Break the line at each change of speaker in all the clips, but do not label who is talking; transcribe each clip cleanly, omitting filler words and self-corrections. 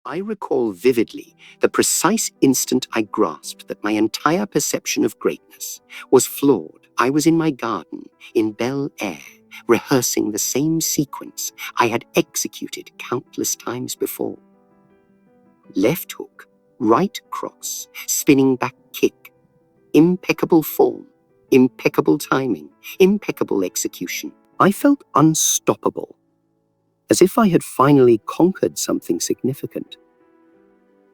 I recall vividly the precise instant I grasped that my entire perception of greatness was flawed. I was in my garden, in Bel Air, rehearsing the same sequence I had executed countless times before. Left hook, right cross, spinning back kick, impeccable form, impeccable timing, impeccable execution. I felt unstoppable, as if I had finally conquered something significant.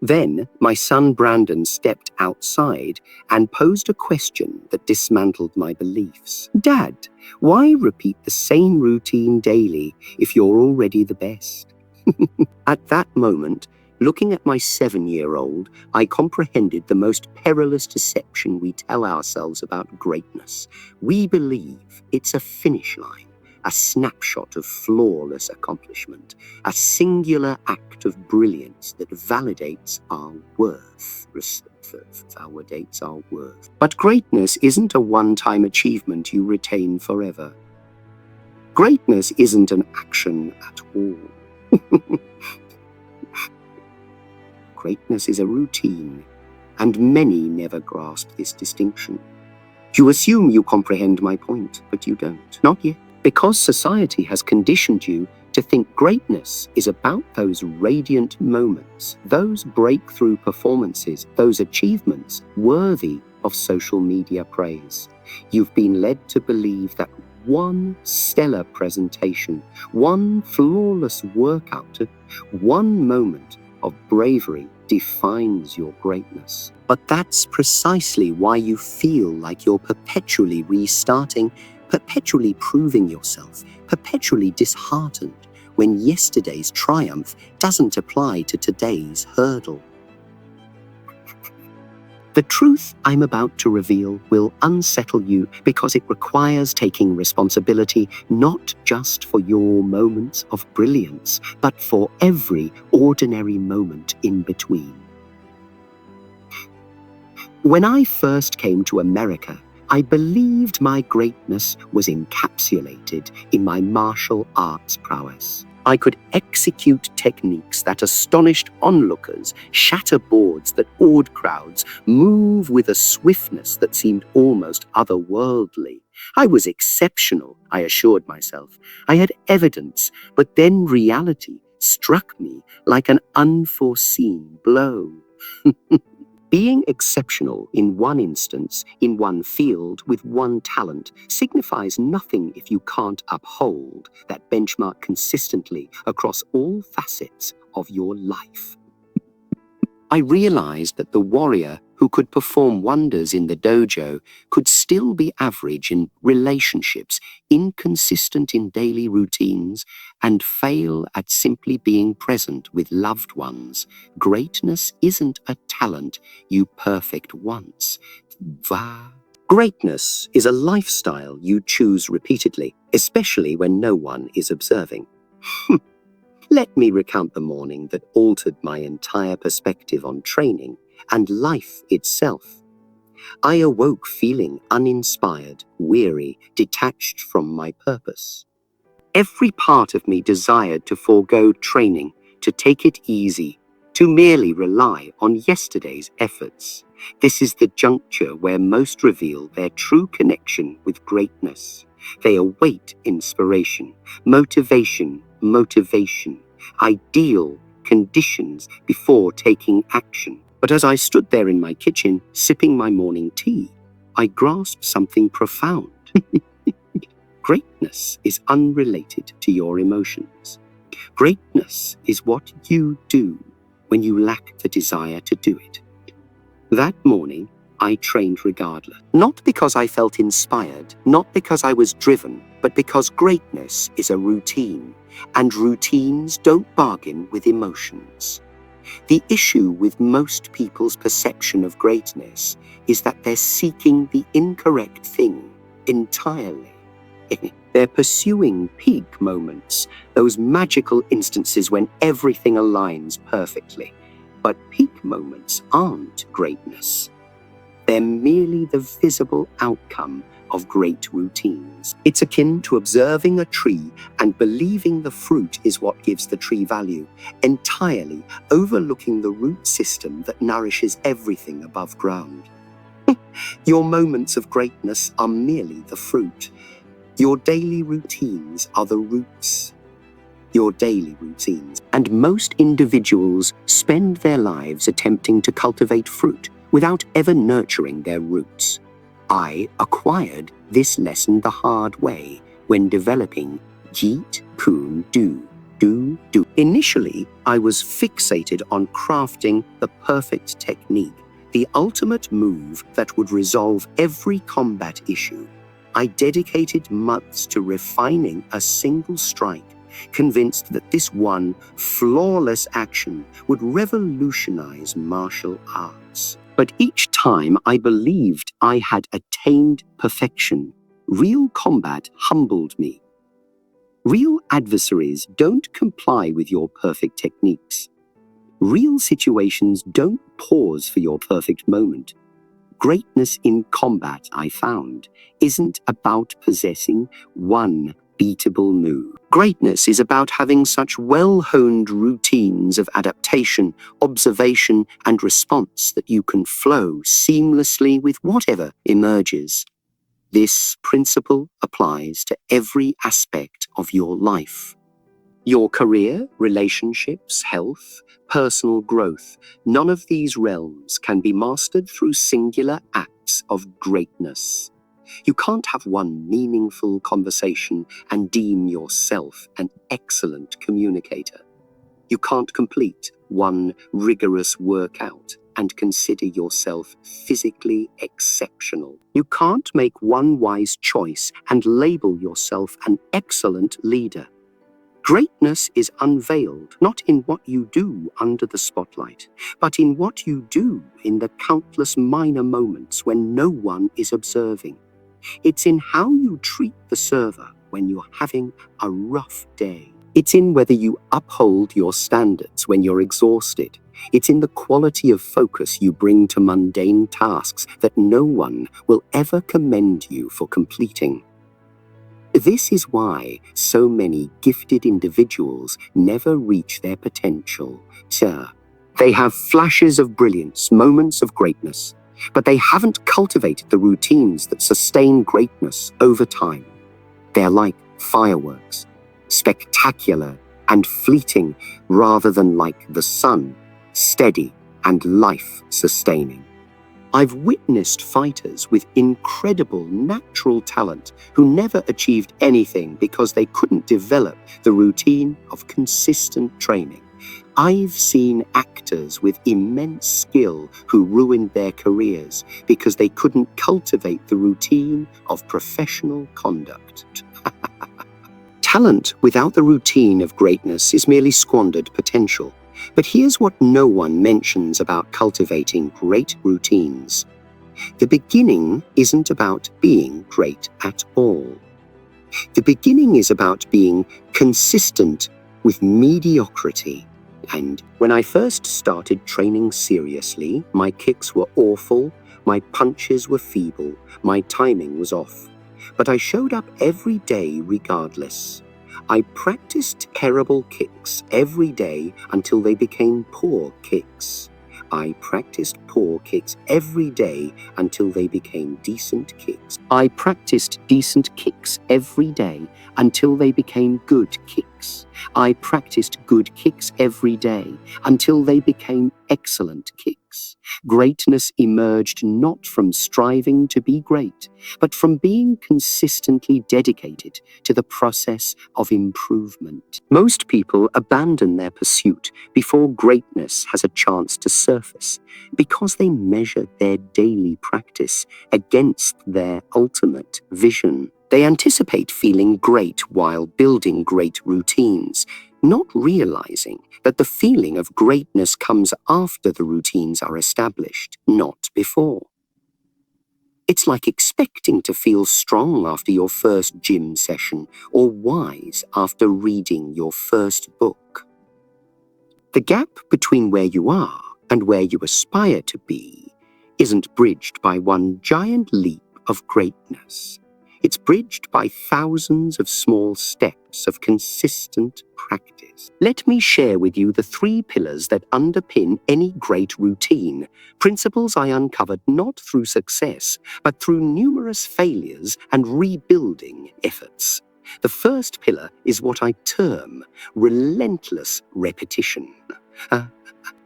Then my son Brandon stepped outside and posed a question that dismantled my beliefs. "Dad, why repeat the same routine daily if you're already the best?" At that moment, looking at my 7-year-old, I comprehended the most perilous deception we tell ourselves about greatness. We believe it's a finish line, a snapshot of flawless accomplishment, a singular act of brilliance that validates our worth. But greatness isn't a one-time achievement you retain forever. Greatness isn't an action at all. Greatness is a routine, and many never grasp this distinction. You assume you comprehend my point, but you don't. Not yet. Because society has conditioned you to think greatness is about those radiant moments, those breakthrough performances, those achievements worthy of social media praise. You've been led to believe that one stellar presentation, one flawless workout, one moment of bravery defines your greatness. But that's precisely why you feel like you're perpetually restarting, perpetually proving yourself, perpetually disheartened when yesterday's triumph doesn't apply to today's hurdle. The truth I'm about to reveal will unsettle you because it requires taking responsibility not just for your moments of brilliance, but for every ordinary moment in between. When I first came to America, I believed my greatness was encapsulated in my martial arts prowess. I could execute techniques that astonished onlookers, shatter boards that awed crowds, move with a swiftness that seemed almost otherworldly. I was exceptional, I assured myself. I had evidence, but then reality struck me like an unforeseen blow. Being exceptional in one instance, in one field, with one talent, signifies nothing if you can't uphold that benchmark consistently across all facets of your life. I realized that the warrior who could perform wonders in the dojo could still be average in relationships, inconsistent in daily routines, and fail at simply being present with loved ones. Greatness isn't a talent you perfect once. Greatness is a lifestyle you choose repeatedly, especially when no one is observing. Let me recount the morning that altered my entire perspective on training and life itself. I awoke feeling uninspired, weary, detached from my purpose. Every part of me desired to forego training, to take it easy, to merely rely on yesterday's efforts. This is the juncture where most reveal their true connection with greatness. They await inspiration, motivation, ideal conditions before taking action. But as I stood there in my kitchen, sipping my morning tea, I grasped something profound. Greatness is unrelated to your emotions. Greatness is what you do when you lack the desire to do it. That morning, I trained regardless. Not because I felt inspired, not because I was driven, but because greatness is a routine, and routines don't bargain with emotions. The issue with most people's perception of greatness is that they're seeking the incorrect thing entirely. They're pursuing peak moments, those magical instances when everything aligns perfectly. But peak moments aren't greatness. They're merely the visible outcome of great routines. It's akin to observing a tree and believing the fruit is what gives the tree value, entirely overlooking the root system that nourishes everything above ground. Your moments of greatness are merely the fruit. Your daily routines are the roots. Your daily routines. And most individuals spend their lives attempting to cultivate fruit without ever nurturing their roots. I acquired this lesson the hard way when developing Jeet Kune Do. Initially, I was fixated on crafting the perfect technique, the ultimate move that would resolve every combat issue. I dedicated months to refining a single strike, convinced that this one flawless action would revolutionize martial arts. But each time I believed I had attained perfection, real combat humbled me. Real adversaries don't comply with your perfect techniques. Real situations don't pause for your perfect moment. Greatness in combat, I found, isn't about possessing one beatable move. Greatness is about having such well-honed routines of adaptation, observation, and response that you can flow seamlessly with whatever emerges. This principle applies to every aspect of your life. Your career, relationships, health, personal growth, none of these realms can be mastered through singular acts of greatness. You can't have one meaningful conversation and deem yourself an excellent communicator. You can't complete one rigorous workout and consider yourself physically exceptional. You can't make one wise choice and label yourself an excellent leader. Greatness is unveiled not in what you do under the spotlight, but in what you do in the countless minor moments when no one is observing. It's in how you treat the server when you're having a rough day. It's in whether you uphold your standards when you're exhausted. It's in the quality of focus you bring to mundane tasks that no one will ever commend you for completing. This is why so many gifted individuals never reach their potential. They have flashes of brilliance, moments of greatness, but they haven't cultivated the routines that sustain greatness over time. They're like fireworks, spectacular and fleeting rather than like the sun, steady and life-sustaining. I've witnessed fighters with incredible natural talent who never achieved anything because they couldn't develop the routine of consistent training. I've seen actors with immense skill who ruined their careers because they couldn't cultivate the routine of professional conduct. Talent without the routine of greatness is merely squandered potential. But here's what no one mentions about cultivating great routines. The beginning isn't about being great at all. The beginning is about being consistent with mediocrity. And when I first started training seriously, my kicks were awful, my punches were feeble, my timing was off. But I showed up every day regardless. I practiced terrible kicks every day until they became poor kicks. I practiced poor kicks every day until they became decent kicks. I practiced decent kicks every day until they became good kicks. I practiced good kicks every day until they became excellent kicks. Greatness emerged not from striving to be great, but from being consistently dedicated to the process of improvement. Most people abandon their pursuit before greatness has a chance to surface because they measure their daily practice against their ultimate vision. They anticipate feeling great while building great routines, not realizing that the feeling of greatness comes after the routines are established, not before. It's like expecting to feel strong after your first gym session or wise after reading your first book. The gap between where you are and where you aspire to be isn't bridged by one giant leap of greatness. It's bridged by thousands of small steps of consistent practice. Let me share with you the 3 pillars that underpin any great routine, principles I uncovered not through success, but through numerous failures and rebuilding efforts. The first pillar is what I term relentless repetition.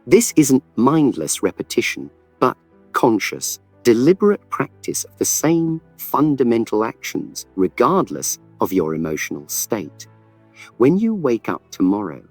This isn't mindless repetition, but conscious, deliberate practice of the same fundamental actions, regardless of your emotional state. When you wake up tomorrow,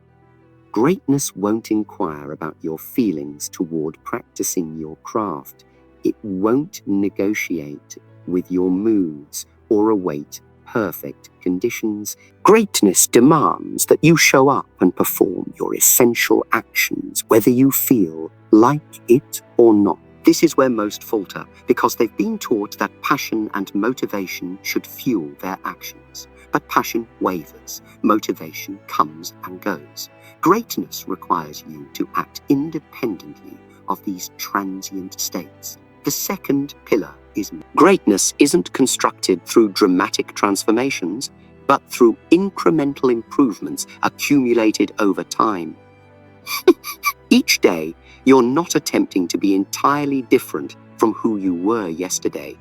greatness won't inquire about your feelings toward practicing your craft. It won't negotiate with your moods or await perfect conditions. Greatness demands that you show up and perform your essential actions, whether you feel like it or not. This is where most falter, because they've been taught that passion and motivation should fuel their actions. But passion wavers, motivation comes and goes. Greatness requires you to act independently of these transient states. The second pillar is greatness isn't constructed through dramatic transformations, but through incremental improvements accumulated over time. Each day, you're not attempting to be entirely different from who you were yesterday.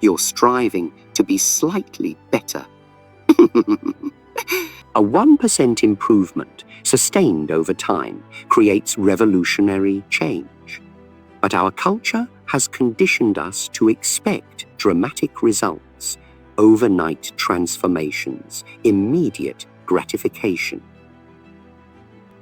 You're striving to be slightly better. A 1% improvement, sustained over time, creates revolutionary change. But our culture has conditioned us to expect dramatic results, overnight transformations, immediate gratification.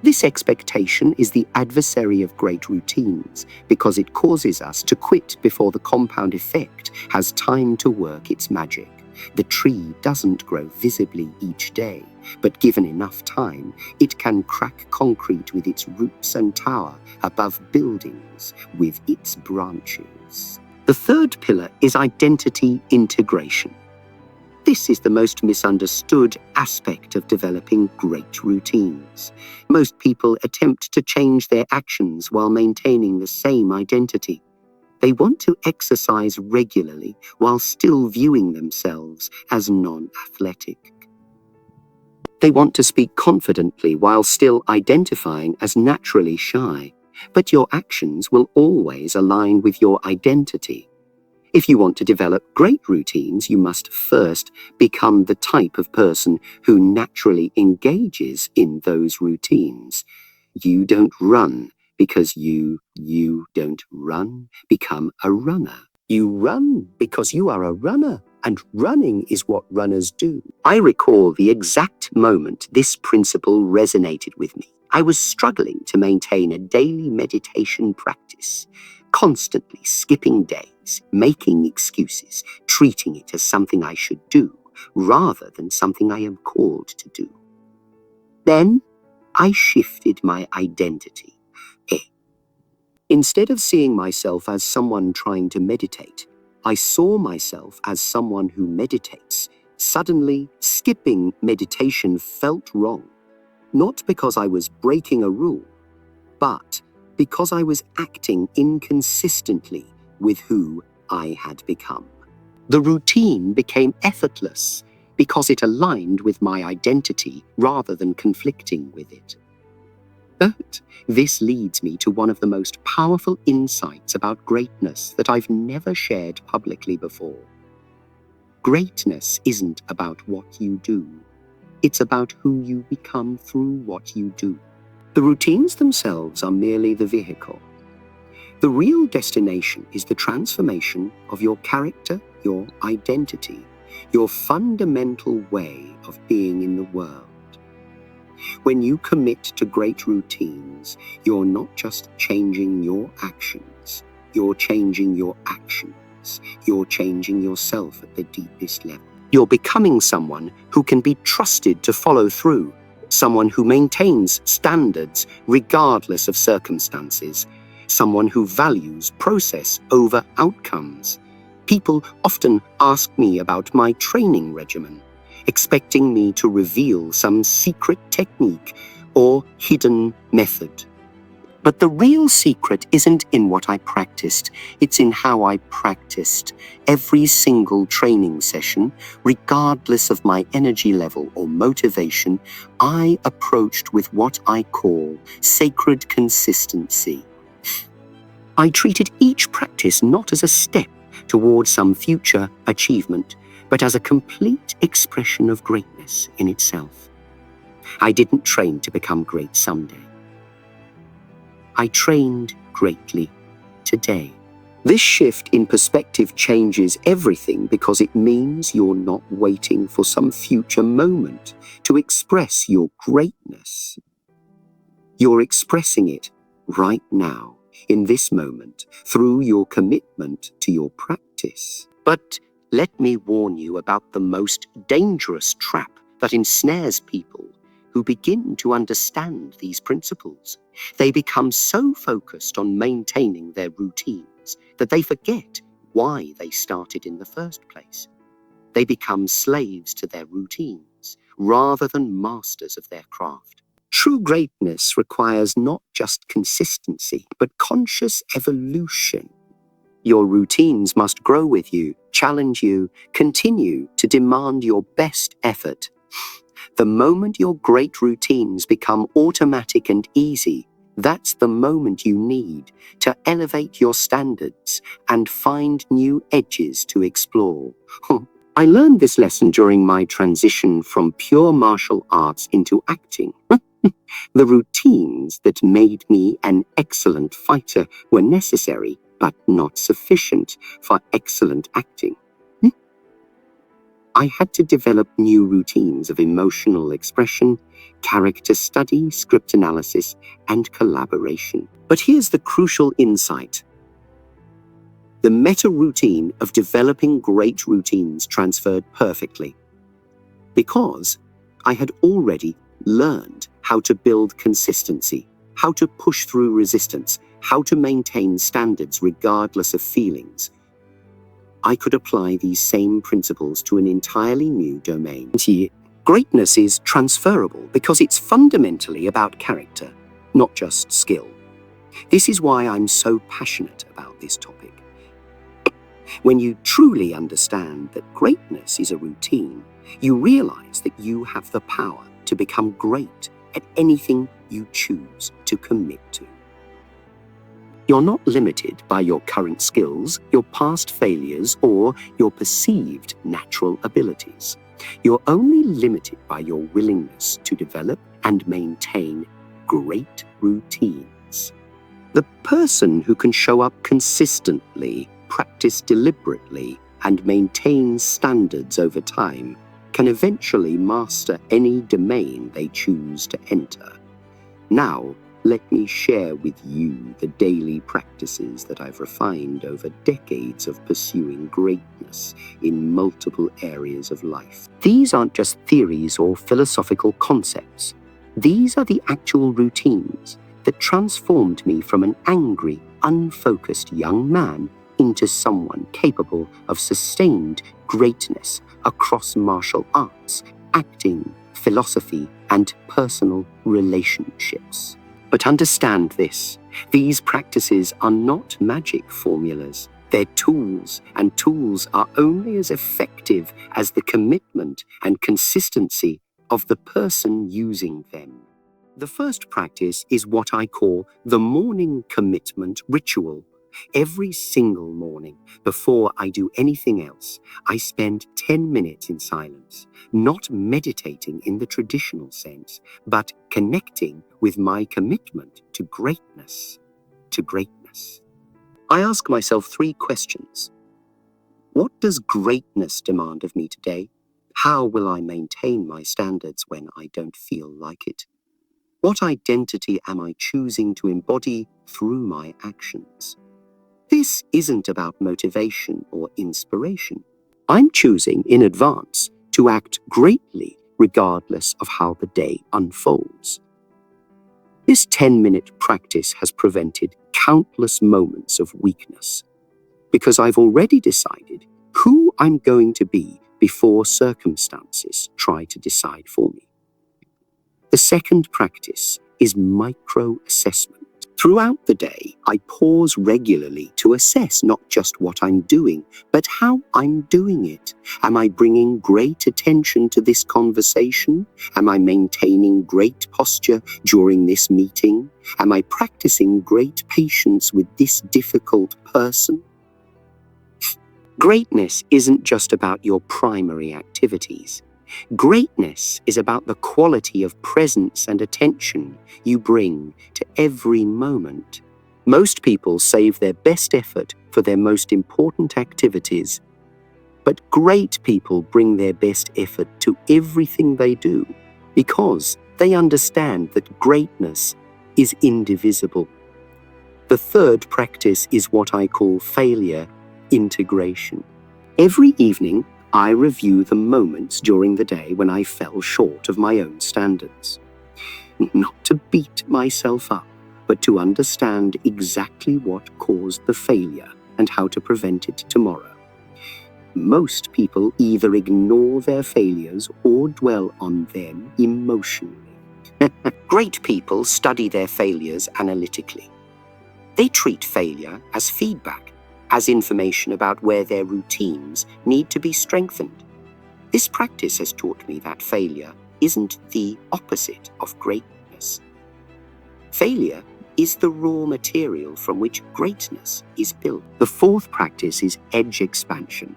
This expectation is the adversary of great routines because it causes us to quit before the compound effect has time to work its magic. The tree doesn't grow visibly each day, but given enough time, it can crack concrete with its roots and tower above buildings with its branches. The third pillar is identity integration. This is the most misunderstood aspect of developing great routines. Most people attempt to change their actions while maintaining the same identity. They want to exercise regularly while still viewing themselves as non-athletic. They want to speak confidently while still identifying as naturally shy. But your actions will always align with your identity. If you want to develop great routines, you must first become the type of person who naturally engages in those routines. You don't run because you don't run. Become a runner. You run because you are a runner, and running is what runners do. I recall the exact moment this principle resonated with me. I was struggling to maintain a daily meditation practice, constantly skipping days, making excuses, treating it as something I should do, rather than something I am called to do. Then I shifted my identity. Instead of seeing myself as someone trying to meditate, I saw myself as someone who meditates. Suddenly, skipping meditation felt wrong, not because I was breaking a rule, but because I was acting inconsistently with who I had become. The routine became effortless because it aligned with my identity rather than conflicting with it. But this leads me to one of the most powerful insights about greatness that I've never shared publicly before. Greatness isn't about what you do. It's about who you become through what you do. The routines themselves are merely the vehicle. The real destination is the transformation of your character, your identity, your fundamental way of being in the world. When you commit to great routines, you're not just changing your actions, you're changing your actions. You're changing yourself at the deepest level. You're becoming someone who can be trusted to follow through, someone who maintains standards regardless of circumstances, someone who values process over outcomes. People often ask me about my training regimen, expecting me to reveal some secret technique or hidden method. But the real secret isn't in what I practiced, it's in how I practiced. Every single training session, regardless of my energy level or motivation, I approached with what I call sacred consistency. I treated each practice not as a step towards some future achievement, but as a complete expression of greatness in itself. I didn't train to become great someday. I trained greatly today. This shift in perspective changes everything because it means you're not waiting for some future moment to express your greatness. You're expressing it right now, in this moment, through your commitment to your practice. But let me warn you about the most dangerous trap that ensnares people who begin to understand these principles. They become so focused on maintaining their routines that they forget why they started in the first place. They become slaves to their routines rather than masters of their craft. True greatness requires not just consistency, but conscious evolution. Your routines must grow with you, challenge you, continue to demand your best effort. The moment your great routines become automatic and easy, that's the moment you need to elevate your standards and find new edges to explore. I learned this lesson during my transition from pure martial arts into acting. The routines that made me an excellent fighter were necessary, but not sufficient for excellent acting. I had to develop new routines of emotional expression, character study, script analysis, and collaboration. But here's the crucial insight. The meta routine of developing great routines transferred perfectly, because I had already learned how to build consistency, how to push through resistance, how to maintain standards regardless of feelings. I could apply these same principles to an entirely new domain. Greatness is transferable because it's fundamentally about character, not just skill. This is why I'm so passionate about this topic. When you truly understand that greatness is a routine, you realize that you have the power to become great at anything you choose to commit to. You're not limited by your current skills, your past failures, or your perceived natural abilities. You're only limited by your willingness to develop and maintain great routines. The person who can show up consistently, practice deliberately, and maintain standards over time can eventually master any domain they choose to enter. Now, let me share with you the daily practices that I've refined over decades of pursuing greatness in multiple areas of life. These aren't just theories or philosophical concepts. These are the actual routines that transformed me from an angry, unfocused young man into someone capable of sustained greatness across martial arts, acting, philosophy, and personal relationships. But understand this, these practices are not magic formulas. They're tools, and tools are only as effective as the commitment and consistency of the person using them. The first practice is what I call the morning commitment ritual. Every single morning, before I do anything else, I spend 10 minutes in silence, not meditating in the traditional sense, but connecting with my commitment to greatness, I ask myself 3 questions. What does greatness demand of me today? How will I maintain my standards when I don't feel like it? What identity am I choosing to embody through my actions? This isn't about motivation or inspiration. I'm choosing in advance to act greatly regardless of how the day unfolds. This 10-minute practice has prevented countless moments of weakness because I've already decided who I'm going to be before circumstances try to decide for me. The second practice is micro-assessment. Throughout the day, I pause regularly to assess not just what I'm doing, but how I'm doing it. Am I bringing great attention to this conversation? Am I maintaining great posture during this meeting? Am I practicing great patience with this difficult person? Greatness isn't just about your primary activities. Greatness is about the quality of presence and attention you bring to every moment. Most people save their best effort for their most important activities, but great people bring their best effort to everything they do because they understand that greatness is indivisible. The third practice is what I call failure integration. Every evening, I review the moments during the day when I fell short of my own standards. Not to beat myself up, but to understand exactly what caused the failure and how to prevent it tomorrow. Most people either ignore their failures or dwell on them emotionally. Great people study their failures analytically. They treat failure as feedback, as information about where their routines need to be strengthened. This practice has taught me that failure isn't the opposite of greatness. Failure is the raw material from which greatness is built. The fourth practice is edge expansion.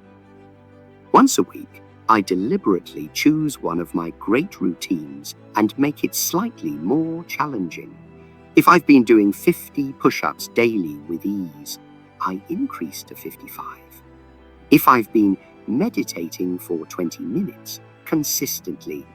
Once a week, I deliberately choose one of my great routines and make it slightly more challenging. If I've been doing 50 push-ups daily with ease, I increase to 55. If I've been meditating for 20 minutes consistently,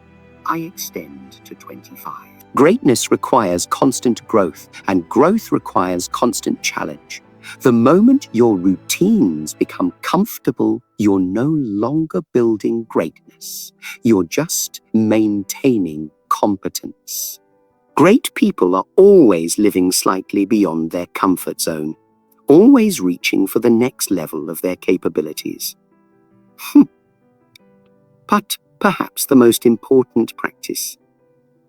I extend to 25. Greatness requires constant growth, and growth requires constant challenge. The moment your routines become comfortable, you're no longer building greatness. You're just maintaining competence. Great people are always living slightly beyond their comfort zone, always reaching for the next level of their capabilities. But perhaps the most important practice,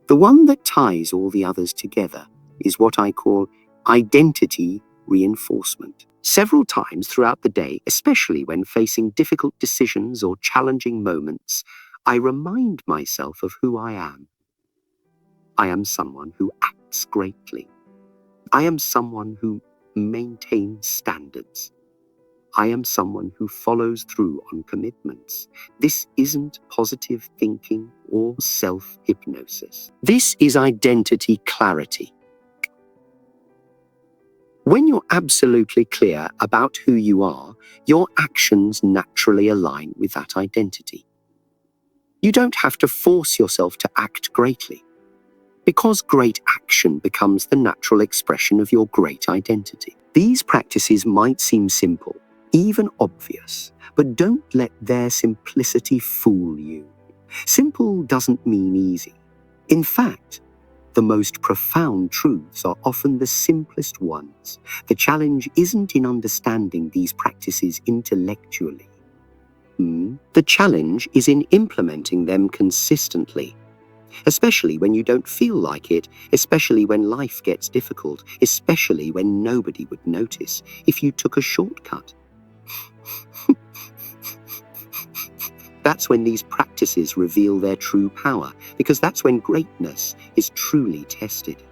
the one that ties all the others together, is what I call identity reinforcement. Several times throughout the day, especially when facing difficult decisions or challenging moments, I remind myself of who I am. I am someone who acts greatly. I am someone who maintains standards. I am someone who follows through on commitments. This isn't positive thinking or self-hypnosis. This is identity clarity. When you're absolutely clear about who you are, your actions naturally align with that identity. You don't have to force yourself to act greatly, because great action becomes the natural expression of your great identity. These practices might seem simple, even obvious, but don't let their simplicity fool you. Simple doesn't mean easy. In fact, the most profound truths are often the simplest ones. The challenge isn't in understanding these practices intellectually. The challenge is in implementing them consistently, especially when you don't feel like it, especially when life gets difficult, especially when nobody would notice if you took a shortcut. That's when these practices reveal their true power, because that's when greatness is truly tested.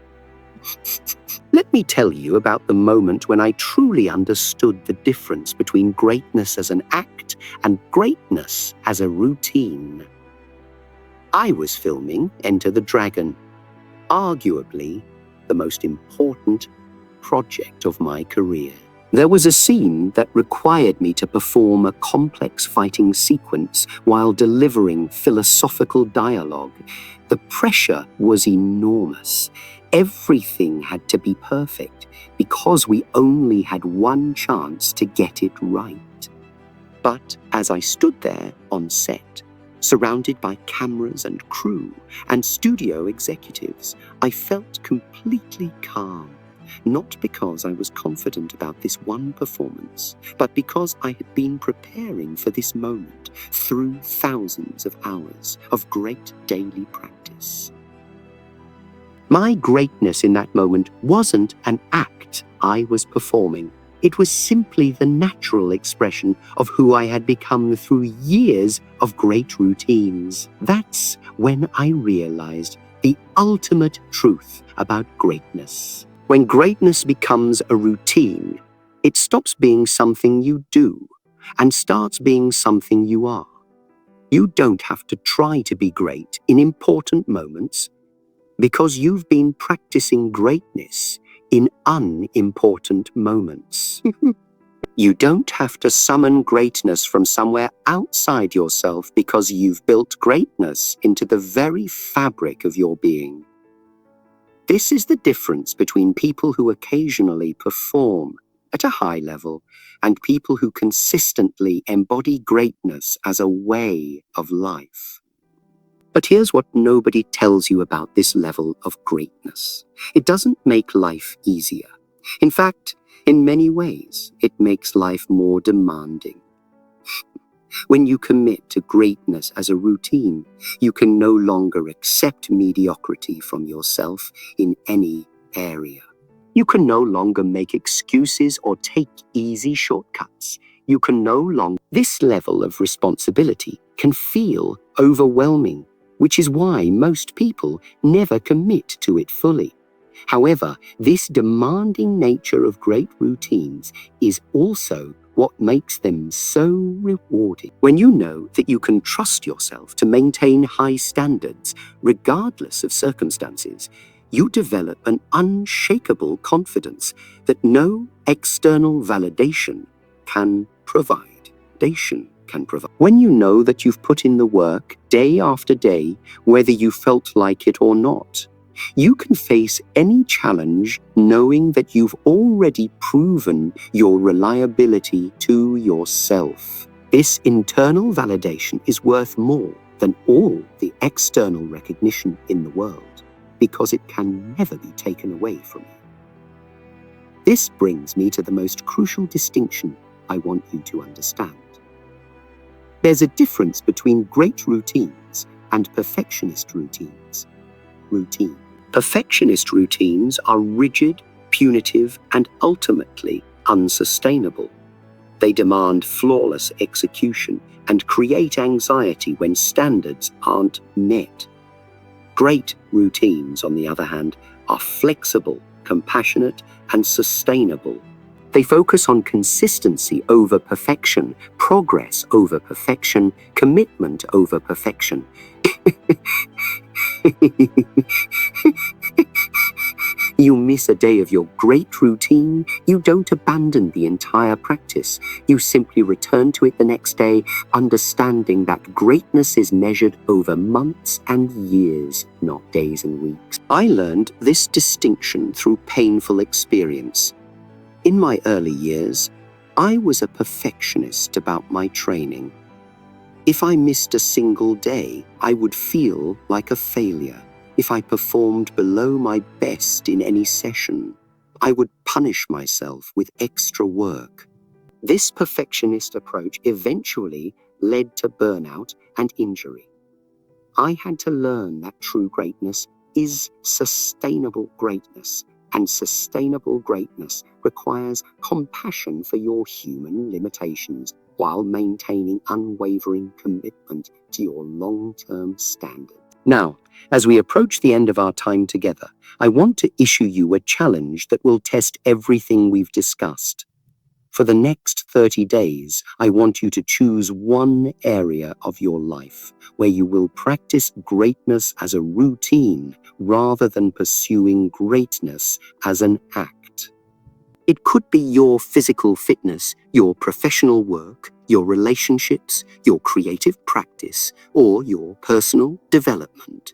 Let me tell you about the moment when I truly understood the difference between greatness as an act and greatness as a routine. I was filming Enter the Dragon, arguably the most important project of my career. There was a scene that required me to perform a complex fighting sequence while delivering philosophical dialogue. The pressure was enormous. Everything had to be perfect because we only had one chance to get it right. But as I stood there on set, surrounded by cameras and crew and studio executives, I felt completely calm. Not because I was confident about this one performance, but because I had been preparing for this moment through thousands of hours of great daily practice. My greatness in that moment wasn't an act I was performing. It was simply the natural expression of who I had become through years of great routines. That's when I realized the ultimate truth about greatness. When greatness becomes a routine, it stops being something you do and starts being something you are. You don't have to try to be great in important moments because you've been practicing greatness in unimportant moments. You don't have to summon greatness from somewhere outside yourself because you've built greatness into the very fabric of your being. This is the difference between people who occasionally perform at a high level and people who consistently embody greatness as a way of life. But here's what nobody tells you about this level of greatness. It doesn't make life easier. In fact, in many ways, it makes life more demanding. When you commit to greatness as a routine, you can no longer accept mediocrity from yourself in any area. You can no longer make excuses or take easy shortcuts. You can no longer... This level of responsibility can feel overwhelming, which is why most people never commit to it fully. However, this demanding nature of great routines is also what makes them so rewarding. When you know that you can trust yourself to maintain high standards, regardless of circumstances, you develop an unshakable confidence that no external validation can provide. When you know that you've put in the work day after day, whether you felt like it or not, you can face any challenge knowing that you've already proven your reliability to yourself. This internal validation is worth more than all the external recognition in the world, because it can never be taken away from you. This brings me to the most crucial distinction I want you to understand. There's a difference between great routines and perfectionist routines. Perfectionist routines are rigid, punitive, and ultimately unsustainable. They demand flawless execution and create anxiety when standards aren't met. Great routines, on the other hand, are flexible, compassionate, and sustainable. They focus on consistency over perfection, progress over perfection, commitment over perfection. You miss a day of your great routine, you don't abandon the entire practice. You simply return to it the next day, understanding that greatness is measured over months and years, not days and weeks. I learned this distinction through painful experience. In my early years, I was a perfectionist about my training. If I missed a single day, I would feel like a failure. If I performed below my best in any session, I would punish myself with extra work. This perfectionist approach eventually led to burnout and injury. I had to learn that true greatness is sustainable greatness, and sustainable greatness requires compassion for your human limitations while maintaining unwavering commitment to your long-term standards. Now, as we approach the end of our time together, I want to issue you a challenge that will test everything we've discussed. For the next 30 days, I want you to choose one area of your life where you will practice greatness as a routine rather than pursuing greatness as an act. It could be your physical fitness, your professional work, your relationships, your creative practice, or your personal development.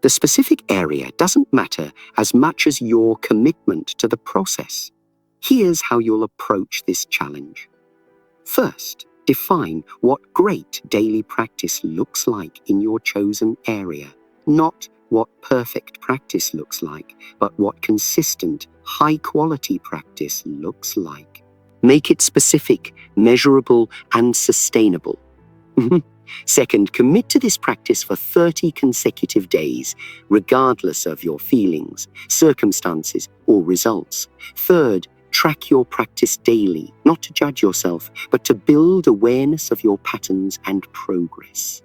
The specific area doesn't matter as much as your commitment to the process. Here's how you'll approach this challenge. First, define what great daily practice looks like in your chosen area. Not what perfect practice looks like, but what consistent, high-quality practice looks like. Make it specific, measurable, and sustainable. Second, commit to this practice for 30 consecutive days, regardless of your feelings, circumstances, or results. Third, track your practice daily, not to judge yourself, but to build awareness of your patterns and progress.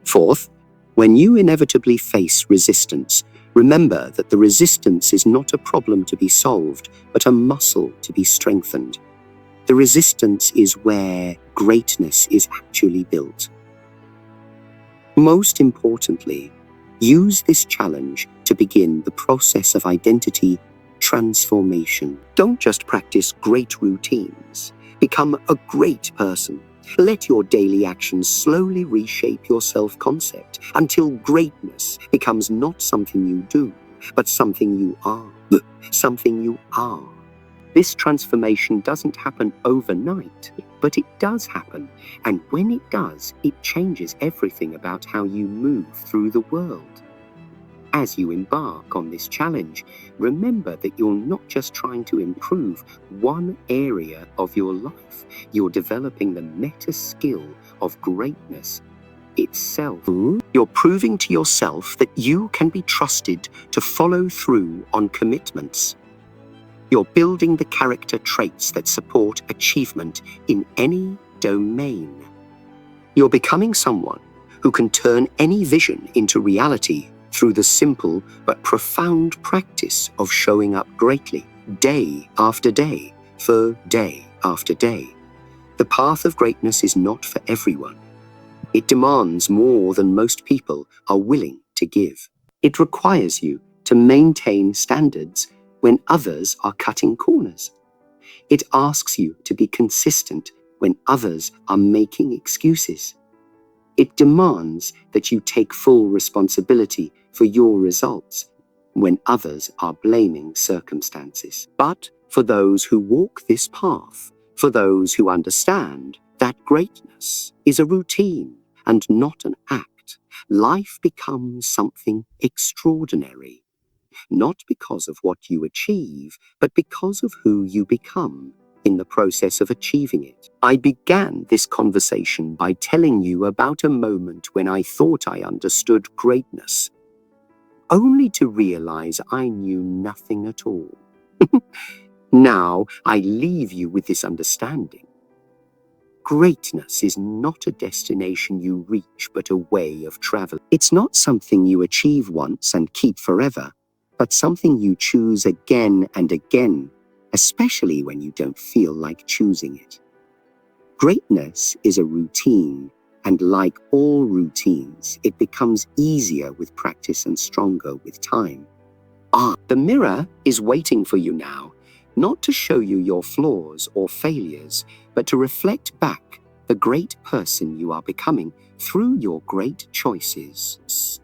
Fourth, when you inevitably face resistance, remember that the resistance is not a problem to be solved, but a muscle to be strengthened. The resistance is where greatness is actually built. Most importantly, use this challenge to begin the process of identity transformation. Don't just practice great routines. Become a great person. Let your daily actions slowly reshape your self-concept until greatness becomes not something you do, but something you are. Something you are. This transformation doesn't happen overnight, but it does happen. And when it does, it changes everything about how you move through the world. As you embark on this challenge, remember that you're not just trying to improve one area of your life. You're developing the meta skill of greatness itself. You're proving to yourself that you can be trusted to follow through on commitments. You're building the character traits that support achievement in any domain. You're becoming someone who can turn any vision into reality through the simple but profound practice of showing up greatly, day after day, for day after day. The path of greatness is not for everyone. It demands more than most people are willing to give. It requires you to maintain standards when others are cutting corners. It asks you to be consistent when others are making excuses. It demands that you take full responsibility for your results when others are blaming circumstances. But for those who walk this path, for those who understand that greatness is a routine and not an act, life becomes something extraordinary. Not because of what you achieve, but because of who you become in the process of achieving it. I began this conversation by telling you about a moment when I thought I understood greatness, only to realize I knew nothing at all. Now I leave you with this understanding. Greatness is not a destination you reach, but a way of travel. It's not something you achieve once and keep forever, but something you choose again and again, especially when you don't feel like choosing it. Greatness is a routine, and like all routines, it becomes easier with practice and stronger with time. The mirror is waiting for you now, not to show you your flaws or failures, but to reflect back the great person you are becoming through your great choices.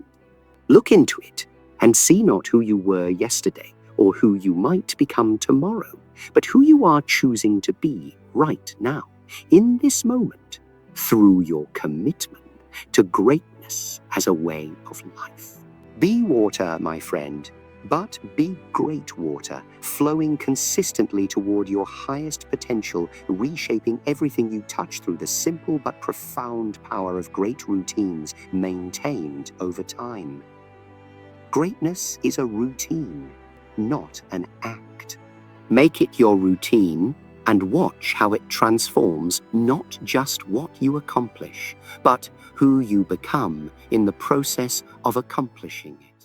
Look into it and see not who you were yesterday or who you might become tomorrow, but who you are choosing to be right now, in this moment, through your commitment to greatness as a way of life. Be water, my friend, but be great water, flowing consistently toward your highest potential, reshaping everything you touch through the simple but profound power of great routines maintained over time. Greatness is a routine, not an act. Make it your routine and watch how it transforms not just what you accomplish, but who you become in the process of accomplishing it.